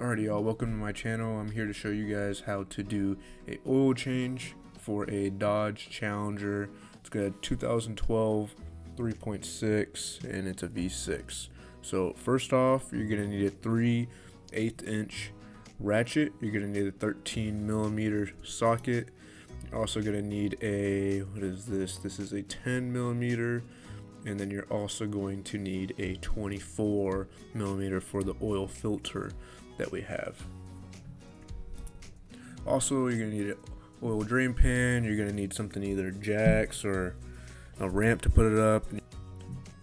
Alrighty y'all, welcome to my channel. I'm here to show you guys how to do a oil change for a Dodge Challenger. It's got a 2012 3.6 and it's a V6. So first off, you're going to need a 3/8 inch ratchet. You're going to need a 13mm socket. You're also going to need a, what is this? This is a 10mm. And then you're also going to need a 24mm for the oil filter that we have. Also, you're going to need an oil drain pan. You're going to need something, either jacks or a ramp to put it up.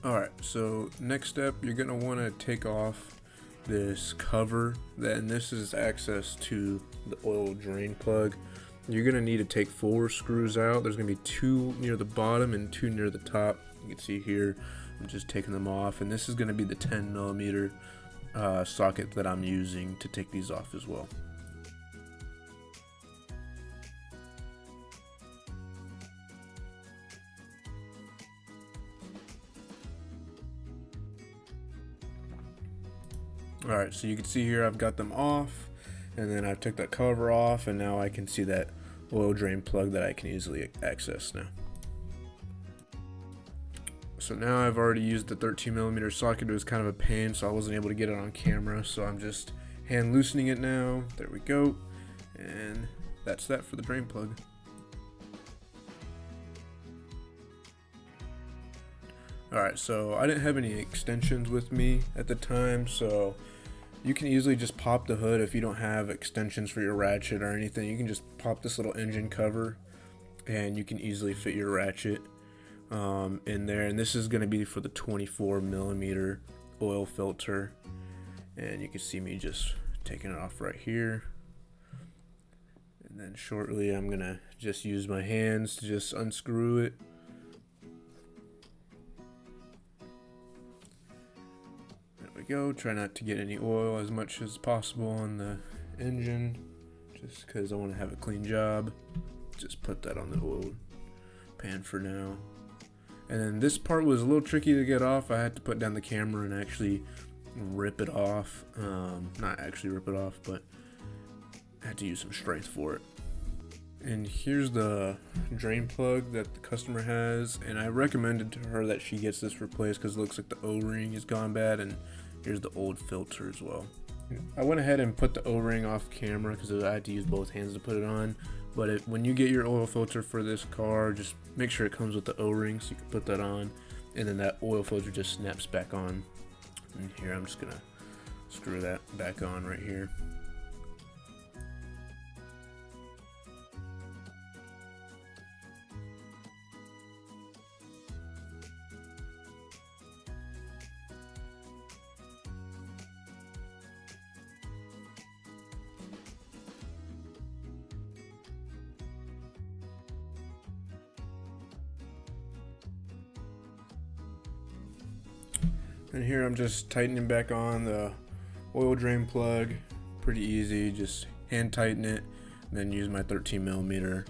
Alright, so next step, you're going to want to take off this cover, and this is access to the oil drain plug. You're going to need to take 4 screws out. There's going to be 2 near the bottom and 2 near the top. You can see here, I'm just taking them off, and this is going to be the 10mm socket that I'm using to take these off as well. Alright, so you can see here I've got them off, and then I took that cover off, and now I can see that oil drain plug that I can easily access now. So now I've already used the 13mm socket. It was kind of a pain, so I wasn't able to get it on camera, so I'm just hand loosening it now. There we go, and that's that for the drain plug. Alright, so I didn't have any extensions with me at the time, so you can easily just pop the hood if you don't have extensions for your ratchet or anything. You can just pop this little engine cover and you can easily fit your ratchet in there. And this is going to be for the 24mm oil filter, and you can see me just taking it off right here. And then shortly I'm going to just use my hands to just unscrew it. Go. Try not to get any oil as much as possible on the engine, just because I want to have a clean job. Just put that on the oil pan for now. And then this part was a little tricky to get off. I had to put down the camera and actually rip it off. Not actually rip it off, but I had to use some strength for it. And here's the drain plug that the customer has, and I recommended to her that she gets this replaced because it looks like the O-ring has gone bad, and here's the old filter as well. I went ahead and put the O-ring off camera because I had to use both hands to put it on, but when you get your oil filter for this car, just make sure it comes with the O-ring so you can put that on, and then that oil filter just snaps back on. And here I'm just gonna screw that back on right here. And here I'm just tightening back on the oil drain plug. Pretty easy, just hand tighten it, and then use my 13mm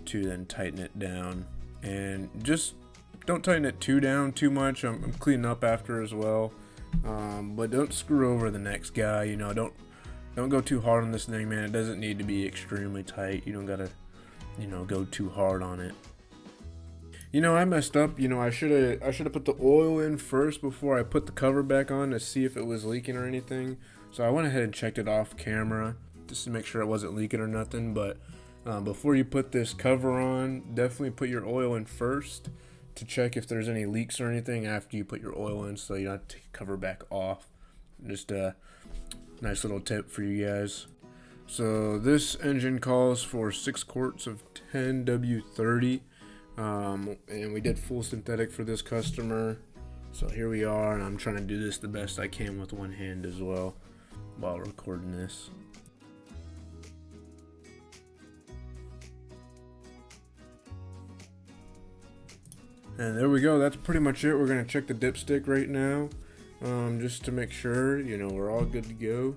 to then tighten it down. And just don't tighten it too much. I'm cleaning up after as well, but don't screw over the next guy. You know, don't go too hard on this thing, man. It doesn't need to be extremely tight. You don't gotta, you know, go too hard on it. You know, I messed up. You know, I should have put the oil in first before I put the cover back on to see if it was leaking or anything. So I went ahead and checked it off camera just to make sure it wasn't leaking or nothing. But before you put this cover on, definitely put your oil in first to check if there's any leaks or anything after you put your oil in, so you don't have to take the cover back off. Just a nice little tip for you guys. So this engine calls for 6 quarts of 10W30. And we did full synthetic for this customer, so here we are, and I'm trying to do this the best I can with one hand as well while recording this. And there we go, that's pretty much it. We're going to check the dipstick right now, just to make sure, you know, we're all good to go.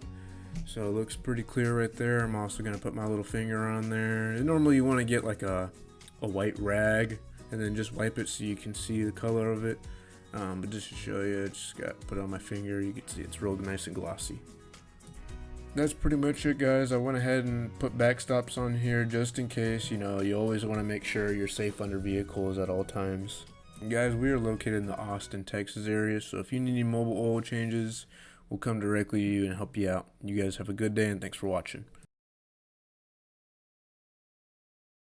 So it looks pretty clear right there. I'm also going to put my little finger on there. And normally you want to get like a white rag and then just wipe it so you can see the color of it, but just to show you, I just got put on my finger. You can see it's real nice and glossy. That's pretty much it, guys. I went ahead and put backstops on here just in case. You know, you always want to make sure you're safe under vehicles at all times. And guys, we are located in the Austin, Texas area, so if you need any mobile oil changes, we'll come directly to you and help you out. You guys have a good day, and thanks for watching.